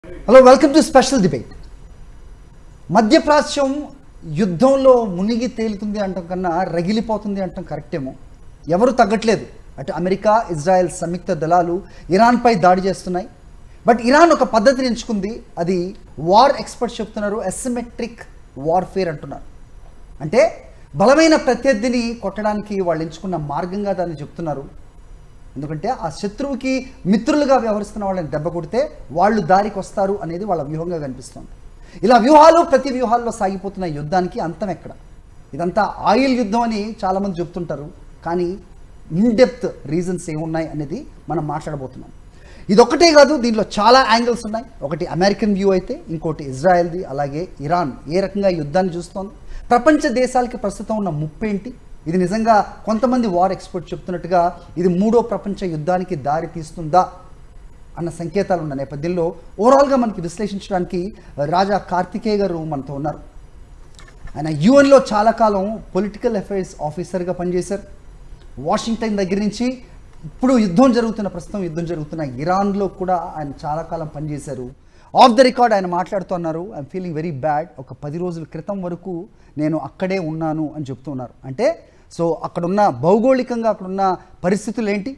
Hello, welcome to special debate. మధ్యప్రాచ్యం యుద్ధంలో మునిగి తేలుతుంది అంటాం కన్నా రగిలిపోతుంది అంటాం కరెక్టేమో. ఎవరు తగ్గట్లేదు. అటు అమెరికా, ఇజ్రాయెల్ సంయుక్త దళాలు ఇరాన్పై దాడి చేస్తున్నాయి. బట్ ఇరాన్ ఒక పద్ధతిని ఎంచుకుంది. అది వార్ ఎక్స్పర్ట్స్ చెప్తున్నారు అసిమెట్రిక్ వార్ఫేర్ అంటున్నారు. అంటే బలమైన ప్రత్యర్థిని కొట్టడానికి వాళ్ళు ఎంచుకున్న మార్గంగా దాన్ని చెప్తున్నారు. ఎందుకంటే ఆ శత్రువుకి మిత్రులుగా వ్యవహరిస్తున్న వాళ్ళని దెబ్బ కొడితే వాళ్ళు దారికి వస్తారు అనేది వాళ్ళ వ్యూహంగా కనిపిస్తుంది. ఇలా వ్యూహాలు ప్రతి వ్యూహాల్లో సాగిపోతున్న యుద్ధానికి అంతం ఎక్కడ? ఇదంతా ఆయిల్ యుద్ధం అని చాలామంది చెప్తుంటారు. కానీ ఇన్డెప్త్ రీజన్స్ ఏమున్నాయి అనేది మనం మాట్లాడబోతున్నాం. ఇదొక్కటే కాదు, దీనిలో చాలా యాంగిల్స్ ఉన్నాయి. ఒకటి అమెరికన్ వ్యూ అయితే, ఇంకోటి ఇజ్రాయెల్ది, అలాగే ఇరాన్ ఏ రకంగా యుద్ధాన్ని చూస్తోంది, ప్రపంచ దేశాలకి ప్రస్తుతం ఉన్న ముప్పేంటి, ఇది నిజంగా కొంతమంది వార్ ఎక్స్పర్ట్ చెప్తున్నట్టుగా ఇది మూడో ప్రపంచ యుద్ధానికి దారి తీస్తుందా అన్న సంకేతాలు ఉన్న నేపథ్యంలో ఓవరాల్గా మనకి విశ్లేషించడానికి రాజా కార్తికేయ గారు మనతో ఉన్నారు. ఆయన యుఎన్లో చాలా కాలం పొలిటికల్ అఫైర్స్ ఆఫీసర్గా పనిచేశారు. వాషింగ్టన్ దగ్గర నుంచి ఇప్పుడు ప్రస్తుతం యుద్ధం జరుగుతున్న ఇరాన్లో కూడా ఆయన చాలా కాలం పనిచేశారు. ఆఫ్ ద రికార్డ్ ఆయన మాట్లాడుతున్నారు, ఐఎమ్ ఫీలింగ్ వెరీ బ్యాడ్, ఒక 10 రోజుల క్రితం వరకు నేను అక్కడే ఉన్నాను అని చెప్తున్నారు. అంటే సో అక్కడున్న భౌగోళికంగా అక్కడున్న పరిస్థితులు ఏంటి,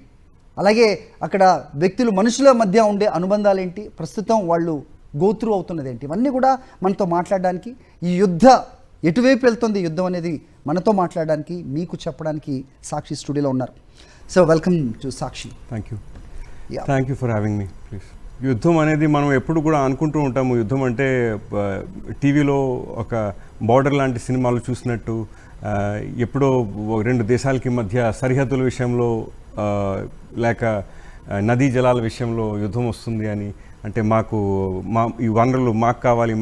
అలాగే అక్కడ వ్యక్తులు మనుషుల మధ్య ఉండే అనుబంధాలు ఏంటి, ప్రస్తుతం వాళ్ళు గోత్రూ అవుతున్నది ఏంటి, ఇవన్నీ కూడా మనతో మాట్లాడడానికి, ఈ ఎటువైపు వెళ్తుంది యుద్ధం అనేది మనతో మాట్లాడడానికి, మీకు చెప్పడానికి సాక్షి స్టూడియోలో ఉన్నారు. So welcome to Sakshi. Thank you for having me. Please. యుద్ధం అనేది మనం ఎప్పుడు కూడా అనుకుంటూ ఉంటాము, యుద్ధం అంటే టీవీలో ఒక బార్డర్ లాంటి సినిమాలు చూసినట్టు, ఎప్పుడో 2 దేశాలకి మధ్య సరిహద్దుల విషయంలో లేక నదీ జలాల విషయంలో యుద్ధం వస్తుంది అని, అంటే ఈ వనరులు మాకు కావాలి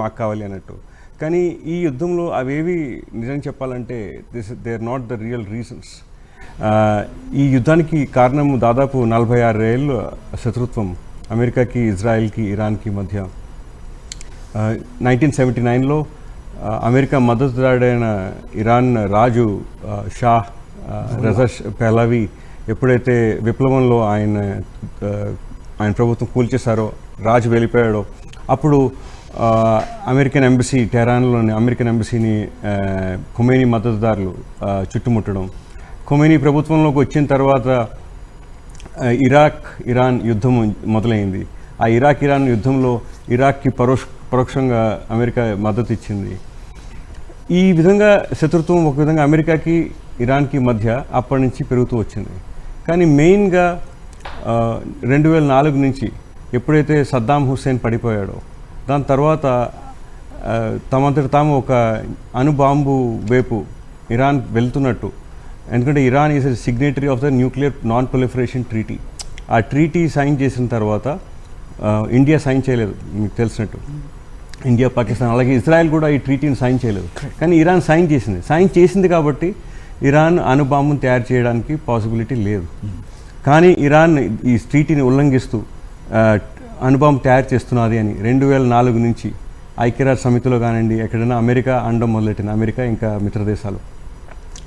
అన్నట్టు. కానీ ఈ యుద్ధంలో అవేవి నిజం చెప్పాలంటే they are not the real reasons. ఈ యుద్ధానికి కారణం దాదాపు 46 ఏళ్ళ శత్రుత్వం అమెరికాకి, ఇజ్రాయెల్కి, ఇరాన్కి మధ్య. 1979లో అమెరికా మద్దతుదారుడైన ఇరాన్ రాజు షా రజా పెహ్లవి ఎప్పుడైతే విప్లవంలో ఆయన ప్రభుత్వం కూల్చేశారో, రాజు వెళ్ళిపోయాడో, అప్పుడు అమెరికన్ ఎంబసీ, టెహరాన్లోని అమెరికన్ ఎంబసీని ఖొమైనీ మద్దతుదారులు చుట్టుముట్టడం. ఖొమైనీ ప్రభుత్వంలోకి వచ్చిన తర్వాత ఇరాన్ యుద్ధం మొదలైంది. ఆ ఇరాన్ యుద్ధంలో ఇరాక్కి పరోక్షంగా అమెరికా మద్దతు ఇచ్చింది. ఈ విధంగా శత్రుత్వం ఒక విధంగా అమెరికాకి, ఇరాన్కి మధ్య అప్పటి నుంచి పెరుగుతూ వచ్చింది. కానీ మెయిన్గా 2004 నుంచి ఎప్పుడైతే సద్దాం హుస్సేన్ పడిపోయాడో, దాని తర్వాత తమంతట తాము ఒక అణుబాంబు వైపు ఇరాన్ వెళ్తున్నట్టు. ఎందుకంటే Iran is a signatory of the nuclear non proliferation treaty. ఆ ట్రీటీ సైన్ చేసిన తర్వాత ఇండియా సైన్ చేయలేదు, మీకు తెలిసినట్టు. ఇండియా, పాకిస్తాన్, అలాగే ఇజ్రాయెల్ కూడా ఈ ట్రీటీని సైన్ చేయలేదు. కానీ ఇరాన్ సైన్ చేసింది కాబట్టి ఇరాన్ అణుబాంబును తయారు చేయడానికి పాసిబిలిటీ లేదు. కానీ ఇరాన్ ఈ ట్రీటీని ఉల్లంఘిస్తూ అణుబాంబు తయారు చేస్తున్నది అని 2004 నుంచి ఐక్యరాజ్య సమితిలో కానివ్వండి, ఎక్కడైనా అమెరికా అనడం మొదలెట్టింది, అమెరికా ఇంకా మిత్రదేశాలు.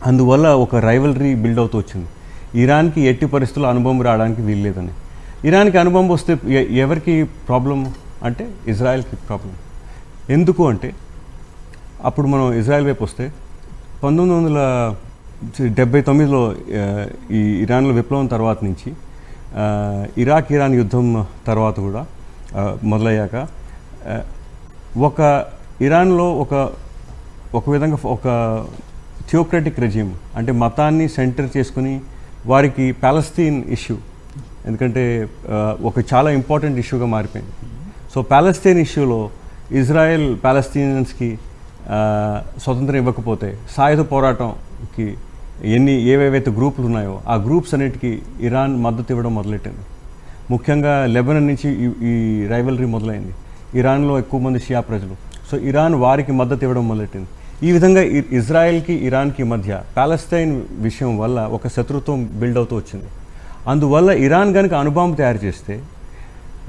అందువల్ల ఒక రైవలరీ బిల్డ్ అవుతూ వచ్చింది. ఇరాన్కి ఎట్టి పరిస్థితుల్లో అణుబాంబు రావడానికి వీల్లేదని. ఇరాన్కి అణుబాంబు వస్తే ఎవరికి ప్రాబ్లం అంటే ఇజ్రాయెల్కి ప్రాబ్లం. ఎందుకు అంటే అప్పుడు మనం ఇజ్రాయెల్ వైపు వస్తే 1979లో ఈ ఇరాన్లో విప్లవం తర్వాత నుంచి ఇరాన్ యుద్ధం తర్వాత కూడా మొదలయ్యాక ఇరాన్లో ఒక విధంగా ఒక థియోక్రటిక్ రెజ్యూమ్, అంటే మతాన్ని సెంటర్ చేసుకుని వారికి ప్యాలెస్తీన్ ఇష్యూ, ఎందుకంటే ఒక చాలా ఇంపార్టెంట్ ఇష్యూగా మారిపోయింది. సో ప్యాలెస్తీన్ ఇష్యూలో ఇజ్రాయెల్ ప్యాలెస్తీనియన్స్కి స్వతంత్రం ఇవ్వకపోతే సాయుధ పోరాటంకి ఏవేవైతే గ్రూపులు ఉన్నాయో ఆ గ్రూప్స్ అన్నిటికీ ఇరాన్ మద్దతు ఇవ్వడం మొదలెట్టింది. ముఖ్యంగా లెబనాన్ నుంచి ఈ రైవలరీ మొదలైంది. ఇరాన్లో ఎక్కువ మంది షియా ప్రజలు, సో ఇరాన్ వారికి మద్దతు ఇవ్వడం మొదలెట్టింది. ఈ విధంగా ఇజ్రాయెల్కి, ఇరాన్కి మధ్య ప్యాలెస్తైన్ విషయం వల్ల ఒక శత్రుత్వం బిల్డ్ అవుతూ వచ్చింది. అందువల్ల ఇరాన్ కనుక అణుబాంబు తయారు చేస్తే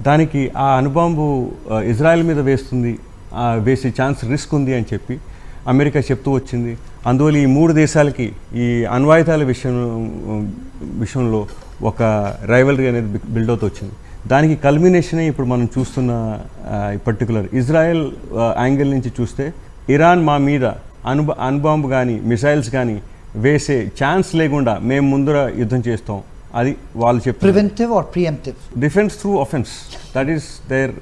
దానికి ఆ అణుబాంబు ఇజ్రాయెల్ మీద వేసే ఛాన్స్ రిస్క్ ఉంది అని చెప్పి అమెరికా చెప్తూ వచ్చింది. అందువల్ల ఈ 3 దేశాలకి ఈ అణ్వాయుధాల విషయంలో ఒక రైవలరీ అనేది బిల్డ్ అవుతూ వచ్చింది. దానికి కల్మినేషనే ఇప్పుడు మనం చూస్తున్న పర్టికులర్ ఇజ్రాయెల్ యాంగిల్ నుంచి చూస్తే ఇరాన్ మా మీద అణుబాంబు కానీ మిసైల్స్ కానీ వేసే ఛాన్స్ లేకుండా మేము ముందర యుద్ధం చేస్తాం, అది వాళ్ళు చెప్పారు. Preventive or preemptive? Defence through offence, that is their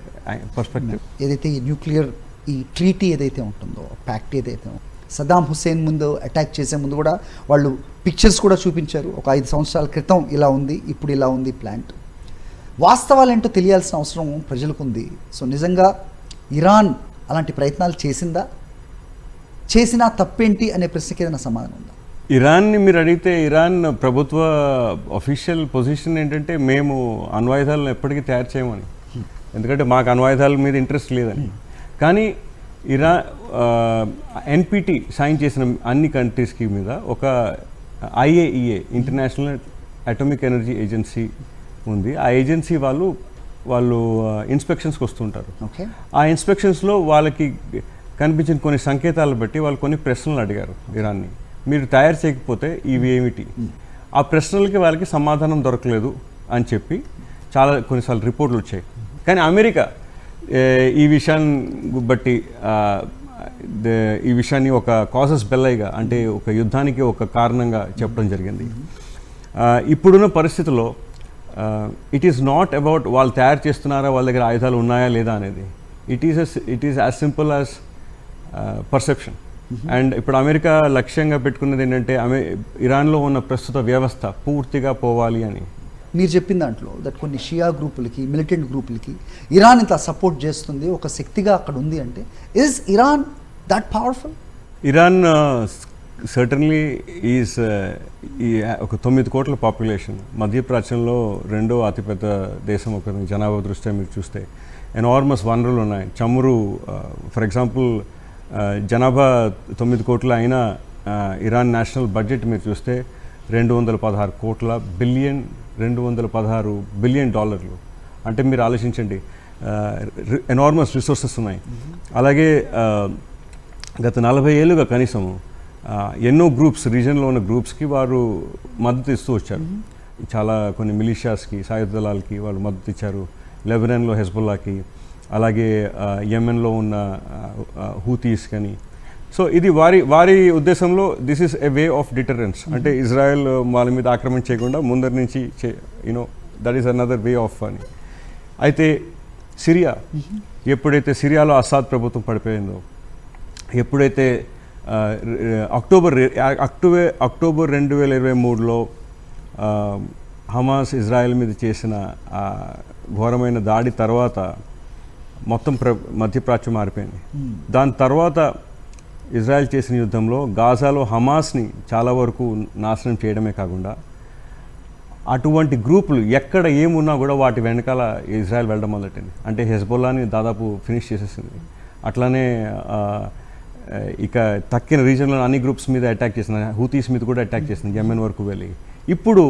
perspective. ఏదైతే ఈ న్యూక్లియర్ ఈ ట్రీటీ ఏదైతే ఉంటుందో, ప్యాక్ట్ ఏదైతే సద్దాం హుస్సేన్ ముందు అటాక్ చేసే ముందు కూడా వాళ్ళు పిక్చర్స్ కూడా చూపించారు. ఒక 5 సంవత్సరాల క్రితం ఇలా ఉంది, ఇప్పుడు ఇలా ఉంది ప్లాంట్. వాస్తవాలేంటో తెలియాల్సిన అవసరం ప్రజలకు ఉంది. సో నిజంగా ఇరాన్ అలాంటి ప్రయత్నాలు చేసిందా, చేసినా తప్పేంటి అనే ప్రశ్నకి ఏదైనా సమాధానం ఉందా? ఇరాన్ని మీరు అడిగితే ఇరాన్ ప్రభుత్వ అఫీషియల్ పొజిషన్ ఏంటంటే మేము అణ్వాయుధాలను ఎప్పటికీ తయారు చేయమని, ఎందుకంటే మాకు అణ్వాయుధాల మీద ఇంట్రెస్ట్ లేదని. కానీ ఎన్పిటి సైన్ చేసిన అన్ని కంట్రీస్కి మీద ఒక IAEA international atomic energy agency ఉంది. ఆ ఏజెన్సీ వాళ్ళు ఇన్స్పెక్షన్స్కి వస్తుంటారు. ఓకే. ఆ ఇన్స్పెక్షన్స్లో వాళ్ళకి కనిపించిన కొన్ని సంకేతాలు బట్టి వాళ్ళు కొన్ని ప్రశ్నలు అడిగారు ఇరాన్ని, మీరు తయారు చేయకపోతే ఇవి ఏమిటి? ఆ ప్రశ్నలకి వాళ్ళకి సమాధానం దొరకలేదు అని చెప్పి చాలా కొన్నిసార్లు రిపోర్ట్లు వచ్చాయి. కానీ అమెరికా ఈ విషయాన్ని బట్టి ఈ విషయాన్ని ఒక కాసస్ బెల్లైగా, అంటే ఒక యుద్ధానికి ఒక కారణంగా చెప్పడం జరిగింది. ఇప్పుడున్న పరిస్థితుల్లో ఇట్ ఈస్ నాట్ అబౌట్ వాళ్ళు తయారు చేస్తున్నారా, వాళ్ళ దగ్గర ఆయుధాలు ఉన్నాయా లేదా అనేది. It is as simple as perception. And ఇప్పుడు అమెరికా లక్ష్యంగా పెట్టుకున్నది ఏంటంటే ఇరాన్లో ఉన్న ప్రస్తుత వ్యవస్థ పూర్తిగా పోవాలి అని. మీరు చెప్పిన దాంట్లో దట్ కొన్ని షియా గ్రూపులకి, మిలిటెంట్ గ్రూపులకి ఇరాన్ ఇంత సపోర్ట్ చేస్తుంది, ఒక శక్తిగా అక్కడ ఉంది అంటే, is Iran that powerful? Iran certainly is ఒక 9 కోట్ల పాపులేషన్, మధ్యప్రాచ్యంలో 2వ అతిపెద్ద దేశం ఒక జనాభా దృష్ట్యా మీరు చూస్తే. ఎనార్మస్ వనరులు ఉన్నాయి. చమురు ఫర్ ఎగ్జాంపుల్ జనాభా 9 కోట్ల అయినా ఇరాన్ నేషనల్ బడ్జెట్ మీరు చూస్తే 216 బిలియన్ డాలర్లు. అంటే మీరు ఆలోచించండి, ఎనార్మస్ రిసోర్సెస్ ఉన్నాయి. అలాగే గత 40 ఏళ్ళుగా కనీసం ఎన్నో గ్రూప్స్, రీజన్లో ఉన్న గ్రూప్స్కి వారు మద్దతు ఇస్తూ వచ్చారు. చాలా కొన్ని మిలిషియాస్కి, సాయుధ దళాలకి వాళ్ళు మద్దతు ఇచ్చారు. లెబనాన్లో హెజ్బుల్లాకి, అలాగే యెమెన్లో ఉన్న హూతీస్ కానీ. సో ఇది వారి ఉద్దేశంలో this is a way of deterrence. అంటే ఇజ్రాయెల్ వాళ్ళ మీద ఆక్రమణ చేయకుండా ముందరి నుంచి that is another way of అని. అయితే సిరియా, ఎప్పుడైతే సిరియాలో అసాద్ ప్రభుత్వం పడిపోయిందో, ఎప్పుడైతే అక్టోబర్ 2023లో హమాస్ ఇజ్రాయెల్ మీద చేసిన ఘోరమైన దాడి తర్వాత మొత్తం మధ్యప్రాచ్యం మారిపోయింది. దాని తర్వాత ఇజ్రాయెల్ చేసిన యుద్ధంలో గాజాలో హమాస్ని చాలా వరకు నాశనం చేయడమే కాకుండా అటువంటి గ్రూపులు ఎక్కడ ఏమున్నా కూడా వాటి వెనకాల ఇజ్రాయెల్ వెళ్ళడం మొదలెట్టింది. అంటే హెజ్బొల్లాని దాదాపు ఫినిష్ చేసేసింది. అట్లానే ఇక తక్కిన రీజన్లో అన్ని గ్రూప్స్ మీద అటాక్ చేసిన, హూతీస్ మీద కూడా అటాక్ చేసింది, యెమెన్ వరకు వెళ్ళి. ఇప్పుడు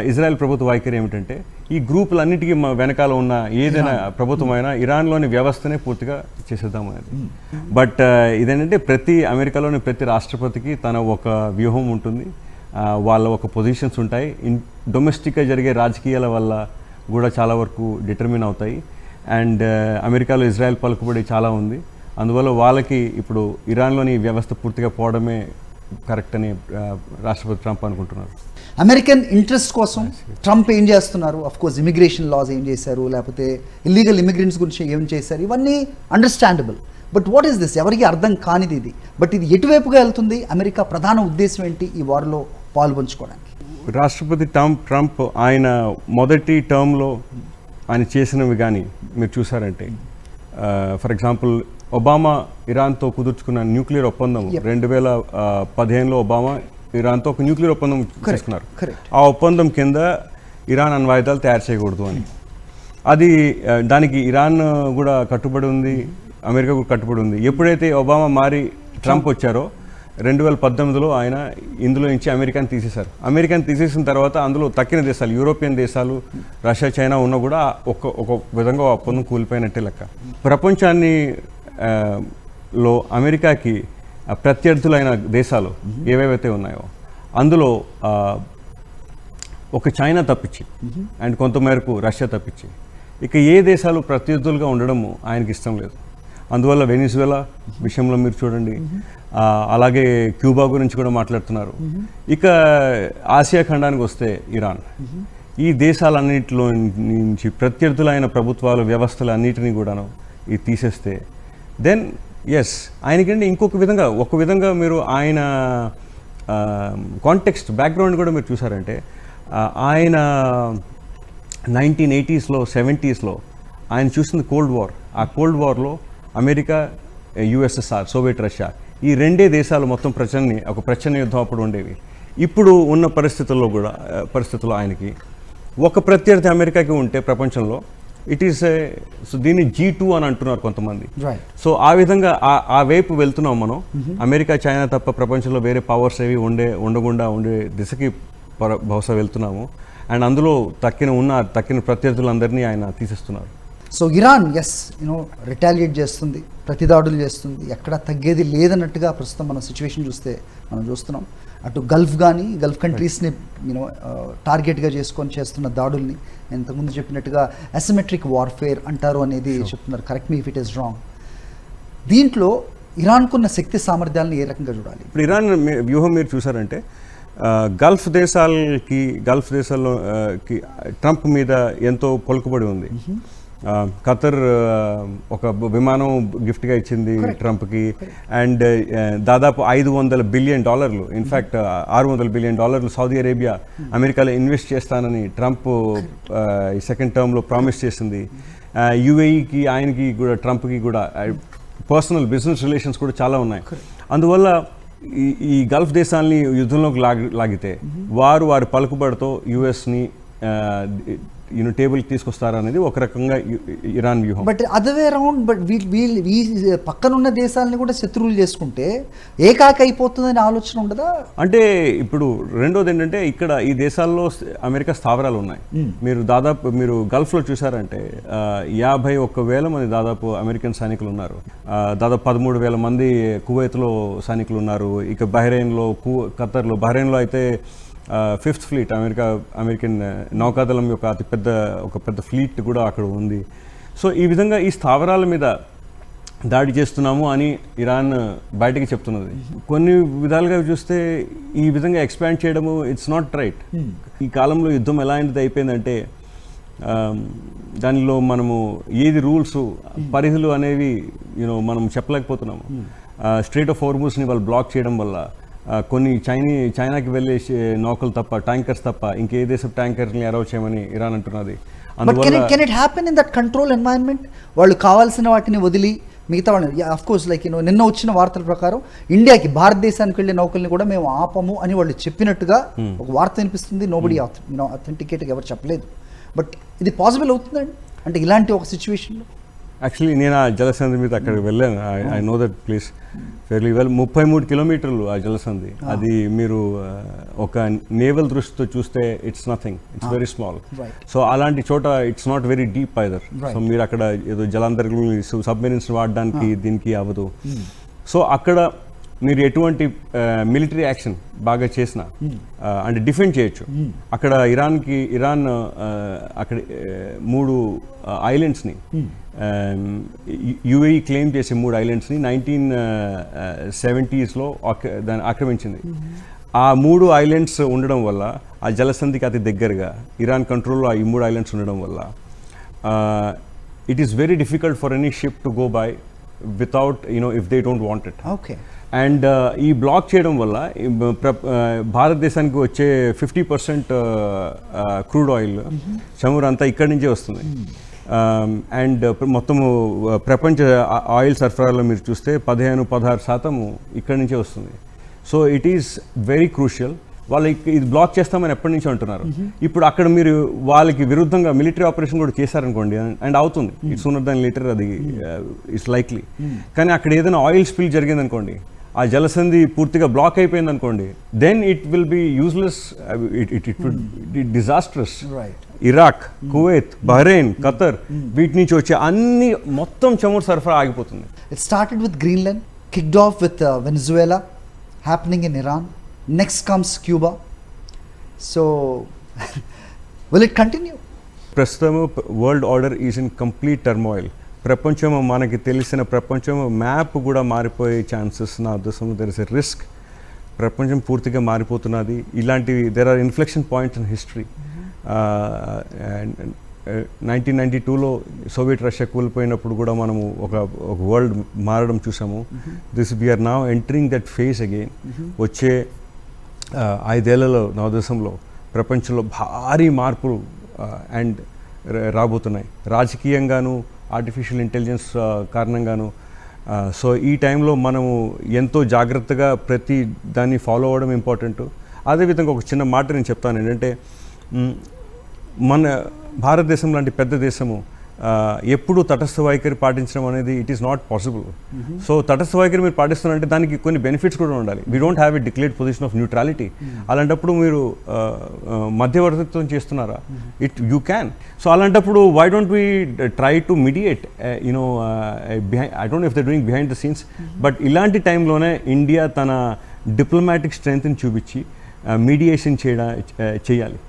ఇజ్రాయెల్ ప్రభుత్వ వైఖరి ఏమిటంటే ఈ గ్రూపులన్నిటికీ వెనకాల ఉన్న ఏదైనా ప్రభుత్వమైనా ఇరాన్లోని వ్యవస్థనే పూర్తిగా చేసేద్దామనేది. బట్ ఇదేంటంటే అమెరికాలోని ప్రతి రాష్ట్రపతికి తన ఒక వ్యూహం ఉంటుంది, వాళ్ళ ఒక పొజిషన్స్ ఉంటాయి. డొమెస్టిక్గా జరిగే రాజకీయాల వల్ల కూడా చాలా వరకు డిటర్మిన్ అవుతాయి. అండ్ అమెరికాలో ఇజ్రాయెల్ పలుకుబడి చాలా ఉంది. అందువల్ల వాళ్ళకి ఇప్పుడు ఇరాన్లోని వ్యవస్థ పూర్తిగా పోవడమే కరెక్ట్ అని రాష్ట్రపతి ట్రంప్ అనుకుంటున్నారు. అమెరికన్ ఇంట్రెస్ట్ కోసం ట్రంప్ ఏం చేస్తున్నారు? అఫ్ కోర్స్ ఇమిగ్రేషన్ లాస్ ఏం చేశారు, లేకపోతే ఇల్లీగల్ ఇమిగ్రెంట్స్ గురించి ఏం చేశారు, ఇవన్నీ understandable. But what is this? ఎవరికి అర్థం కానిది ఇది. బట్ ఇది ఎటువైపుగా వెళ్తుంది? అమెరికా ప్రధాన ఉద్దేశం ఏంటి ఈ వార్లో పాల్పంచుకోవడానికి? రాష్ట్రపతి ట్రంప్ ఆయన మొదటి టర్మ్లో ఆయన చేసినవి కానీ మీరు చూసారంటే, ఫర్ ఎగ్జాంపుల్ ఒబామా ఇరాన్తో కుదుర్చుకున్న న్యూక్లియర్ ఒప్పందం 2015లో ఒబామా ఇరాన్తో ఒక న్యూక్లియర్ ఒప్పందం చేసుకున్నారు. ఆ ఒప్పందం కింద ఇరాన్ అణ్వాయుధాలు తయారు చేయకూడదు అని. దానికి ఇరాన్ కూడా కట్టుబడి ఉంది, అమెరికా కూడా కట్టుబడి ఉంది. ఎప్పుడైతే ఒబామా మారి ట్రంప్ వచ్చారో 2018లో ఆయన ఇందులో నుంచి అమెరికాని తీసేశారు. అమెరికాని తీసేసిన తర్వాత అందులో తక్కిన దేశాలు, యూరోపియన్ దేశాలు, రష్యా, చైనా ఉన్నా కూడా ఒక విధంగా ఒప్పందం కూలిపోయినట్టే లెక్క. ప్రపంచాన్ని లో అమెరికాకి ప్రత్యర్థులైన దేశాలు ఏవేవైతే ఉన్నాయో అందులో ఒక చైనా తప్పించి అండ్ కొంతమేరకు రష్యా తప్పించి ఇక ఏ దేశాలు ప్రత్యర్థులుగా ఉండడము ఆయనకి ఇష్టం లేదు. అందువల్ల వెనిజువేలా విషయంలో మీరు చూడండి, అలాగే క్యూబా గురించి కూడా మాట్లాడుతున్నారు. ఇక ఆసియా ఖండానికి వస్తే ఇరాన్, ఈ దేశాలన్నింటిలో నుంచి ప్రత్యర్థులైన ప్రభుత్వాలు వ్యవస్థలు అన్నిటినీ కూడాను ఇది తీసేస్తే దెన్ ఎస్ ఆయనకంటే ఒక విధంగా మీరు ఆయన కాంటెక్స్ట్ బ్యాక్గ్రౌండ్ కూడా మీరు చూసారంటే ఆయన 1980s 70s ఆయన చూసింది కోల్డ్ వార్. ఆ కోల్డ్ వార్లో అమెరికా, యుఎస్ఎస్ఆర్, సోవియట్ రష్యా ఈ రెండే దేశాలు మొత్తం ఒక ప్రచన్న యుద్ధం అప్పుడు ఉండేవి. ఇప్పుడు ఉన్న పరిస్థితుల్లో ఆయనకి ఒక ప్రత్యర్థి అమెరికాకి ఉంటే ప్రపంచంలో ఇట్ ఈస్ సో దీన్ని G2 అని అంటున్నారు కొంతమంది. సో ఆ విధంగా ఆ వైపు వెళ్తున్నాం మనం. అమెరికా, చైనా తప్ప ప్రపంచంలో వేరే పవర్స్ ఏవి ఉండకుండా ఉండే దిశకి బహుశా వెళ్తున్నాము. అండ్ అందులో తక్కిన ప్రత్యర్థులందరినీ ఆయన తీసేస్తున్నారు. సో ఇరాన్ రిటాలియేట్ చేస్తుంది, ప్రతిదాడులు చేస్తుంది, ఎక్కడ తగ్గేది లేదన్నట్టుగా ప్రస్తుతం మన సిచ్యువేషన్ మనం చూస్తున్నాం. అటు గల్ఫ్ కంట్రీస్ని టార్గెట్గా చేసుకొని చేస్తున్న దాడుల్ని ఇంతకుముందు చెప్పినట్టుగా అసిమెట్రిక్ వార్ఫేర్ అంటారు అనేది చెప్తున్నారు. Correct me if it is wrong. దీంట్లో ఇరాన్కున్న శక్తి సామర్థ్యాలను ఏ రకంగా చూడాలి? ఇప్పుడు ఇరాన్ వ్యూహం మీరు చూసారంటే గల్ఫ్ దేశాల్లో ట్రంప్ మీద ఎంతో పలుకుబడి ఉంది. ఖతర్ ఒక విమానం గిఫ్ట్గా ఇచ్చింది ట్రంప్కి. అండ్ దాదాపు $500 billion, in fact $600 billion Saudi Arabia అమెరికాలో ఇన్వెస్ట్ చేస్తానని ట్రంప్ ఈ సెకండ్ టర్మ్లో ప్రామిస్ చేసింది. యుఏఈకి ఆయనకి కూడా ట్రంప్కి కూడా పర్సనల్ బిజినెస్ రిలేషన్స్ కూడా చాలా ఉన్నాయి. అందువల్ల ఈ గల్ఫ్ దేశాలని యుద్ధంలోకి లాగితే వారి పలుకుబడితో యుఎస్ని టేబుల్కి తీసుకొస్తారనేది ఒక రకంగా ఇరాన్ వ్యూహం. బట్ అదవే రౌండ్, బట్ ఈ పక్కనున్న దేశాలని కూడా శత్రువులు చేసుకుంటే ఏకాకి అయిపోతుందని ఆలోచన ఉండదా? అంటే ఇప్పుడు రెండోది ఏంటంటే ఇక్కడ ఈ దేశాల్లో అమెరికా స్థావరాలు ఉన్నాయి. మీరు గల్ఫ్లో చూసారంటే 51,000 మంది దాదాపు అమెరికన్ సైనికులు ఉన్నారు. దాదాపు 13,000 మంది కువైత్లో సైనికులు ఉన్నారు. ఇక బహ్రెయిన్లో, ఖతర్లో, బహ్రెయిన్లో అయితే 5th ఫ్లీట్ అమెరికన్ నౌకాదళం యొక్క ఒక పెద్ద ఫ్లీట్ కూడా అక్కడ ఉంది. సో ఈ విధంగా ఈ స్థావరాల మీద దాడి చేస్తున్నాము అని ఇరాన్ బయటకి చెప్తున్నది. కొన్ని విధాలుగా చూస్తే ఈ విధంగా ఎక్స్పాండ్ చేయడము ఇట్స్ నాట్ రైట్. ఈ కాలంలో యుద్ధం ఎలాంటిది అయిపోయిందంటే దానిలో మనము ఏది రూల్స్ పరిధులు అనేవి మనం చెప్పలేకపోతున్నాము. స్ట్రెయిట్ ఆఫ్ హోర్ముజ్ని వాళ్ళు బ్లాక్ చేయడం వల్ల కొన్ని చైనాకి వెళ్ళే నౌకలు తప్ప, ట్యాంకర్స్ తప్ప ఇంకే దేశం ట్యాంకర్ని అలౌ చేయమని ఇరాన్ అంటున్నది. Can it happen in that control environment? వాళ్ళు కావాల్సిన వాటిని వదిలి మిగతా వాళ్ళని ఆఫ్ కోర్స్ లైక్ నిన్న వచ్చిన వార్తల ప్రకారం ఇండియాకి, భారతదేశానికి వెళ్ళే నౌకల్ని కూడా మేము ఆపము అని వాళ్ళు చెప్పినట్టుగా ఒక వార్త వినిపిస్తుంది. నోబడి అథెంటికేట్గా ఎవరు చెప్పలేదు. బట్ ఇది పాసిబుల్ అవుతుందండి అంటే ఇలాంటి ఒక సిచ్యువేషన్లో? యాక్చువల్లీ నేను ఆ జలసంధి మీద అక్కడికి వెళ్ళాను. I know that place fairly well. 33 కిలోమీటర్లు ఆ జలసంధి. అది మీరు ఒక నేవల్ దృష్టితో చూస్తే it's nothing, it's very small. So అలాంటి చోట it's not very deep either. So మీరు అక్కడ ఏదో జలాంతర్లు సబ్మెరీన్స్ వాడడానికి దీనికి అవ్వదు. సో అక్కడ మీరు ఎటువంటి మిలిటరీ యాక్షన్ బాగా చేసినా అంటే డిఫెండ్ చేయొచ్చు. అక్కడ ఇరాన్ అక్కడ 3 ఐలాండ్స్ని యుఏఈ క్లెయిమ్ చేసే 3 ఐలాండ్స్ని 1970s దాన్ని ఆక్రమించింది. ఆ 3 ఐలాండ్స్ ఉండడం వల్ల ఆ జలసంధికి అతి దగ్గరగా ఇరాన్ కంట్రోల్లో ఈ 3 ఐలాండ్స్ ఉండడం వల్ల it is very difficult for any ship to go by without if they don't want it. Okay. And ఈ బ్లాక్ చేయడం వల్ల భారతదేశానికి వచ్చే 50% క్రూడ్ ఆయిల్ చమురు అంతా ఇక్కడి నుంచే వస్తుంది. అండ్ మొత్తము ప్రపంచ ఆయిల్ సరఫరాలో మీరు చూస్తే 15-16% ఇక్కడి నుంచే వస్తుంది. So it is very crucial. వాళ్ళు ఇది బ్లాక్ చేస్తామని ఎప్పటి నుంచో అంటున్నారు. ఇప్పుడు అక్కడ మీరు వాళ్ళకి విరుద్ధంగా మిలిటరీ ఆపరేషన్ కూడా చేశారనుకోండి, అండ్ అవుతుంది, ఇట్స్ సూనర్ దాన్ లేటర్, అది ఇట్స్ లైక్లీ. కానీ అక్కడ ఏదైనా ఆయిల్ స్పిల్ జరిగిందనుకోండి, ఆ జలసంధి పూర్తిగా బ్లాక్ అయిపోయింది అనుకోండి, then it will be useless, it will be disastrous. Iraq, Kuwait, Bahrain, Qatar వీటి నుంచి వచ్చే అన్ని మొత్తం చమురు సరఫరా ఆగిపోతుంది. It started with Greenland, kicked off with Venezuela, happening in Iran, next comes Cuba. So will it continue? ప్రస్తుతం world order is in complete turmoil. ప్రపంచం, మనకి తెలిసిన ప్రపంచం మ్యాప్ కూడా మారిపోయే ఛాన్సెస్ నా ఉద్దేశంలో దెర్ ఇస్ ఎ రిస్క్. ప్రపంచం పూర్తిగా మారిపోతున్నది. ఇలాంటివి there are inflection points in history. 1992లో సోవియట్ రష్యా కూలిపోయినప్పుడు కూడా మనము ఒక వరల్డ్ మారడం చూసాము. We're now entering that phase again. వచ్చే 5 ఏళ్లలో నా ఉద్దేశంలో ప్రపంచంలో భారీ మార్పులు అండ్ రాబోతున్నాయి, రాజకీయంగాను ఆర్టిఫిషియల్ ఇంటెలిజెన్స్ కారణంగాను. సో ఈ టైంలో మనము ఎంతో జాగ్రత్తగా ప్రతి దాన్ని ఫాలో అవ్వడం ఇంపార్టెంట్. అదేవిధంగా ఒక చిన్న మాట నేను చెప్తాను ఏంటంటే, మన భారతదేశం లాంటి పెద్ద దేశము ఎప్పుడు తటస్థ వైఖరి పాటించడం అనేది it is not possible. So తటస్థ వైఖరి మీరు పాటిస్తున్నారంటే దానికి కొన్ని బెనిఫిట్స్ కూడా ఉండాలి. We don't have a declared position of neutrality. అలాంటప్పుడు మీరు మధ్యవర్తిత్వం చేస్తున్నారా? You can. సో అలాంటప్పుడు why don't we try to mediate, you know, I don't know if they doing behind the scenes. But ఇలాంటి టైంలోనే ఇండియా తన డిప్లొమాటిక్ స్ట్రెంగ్త్ని చూపించి మీడియేషన్ చేయాలి.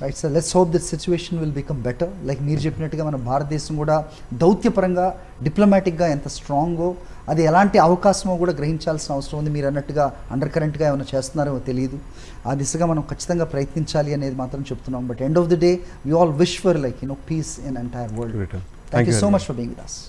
Right sir, let's hope this situation will become better. Like మీరు చెప్పినట్టుగా మన భారతదేశం కూడా దౌత్యపరంగా డిప్లొమాటిక్గా ఎంత స్ట్రాంగో, అది ఎలాంటి అవకాశమో కూడా గ్రహించాల్సిన అవసరం ఉంది. మీరు అన్నట్టుగా అండర్ కరెంట్గా ఏమైనా చేస్తున్నారో తెలియదు. ఆ దిశగా మనం ఖచ్చితంగా ప్రయత్నించాలి అనేది మాత్రం చెప్తున్నాం. But end of the day we all wish for piece in entire world. Thank you so much for being with us.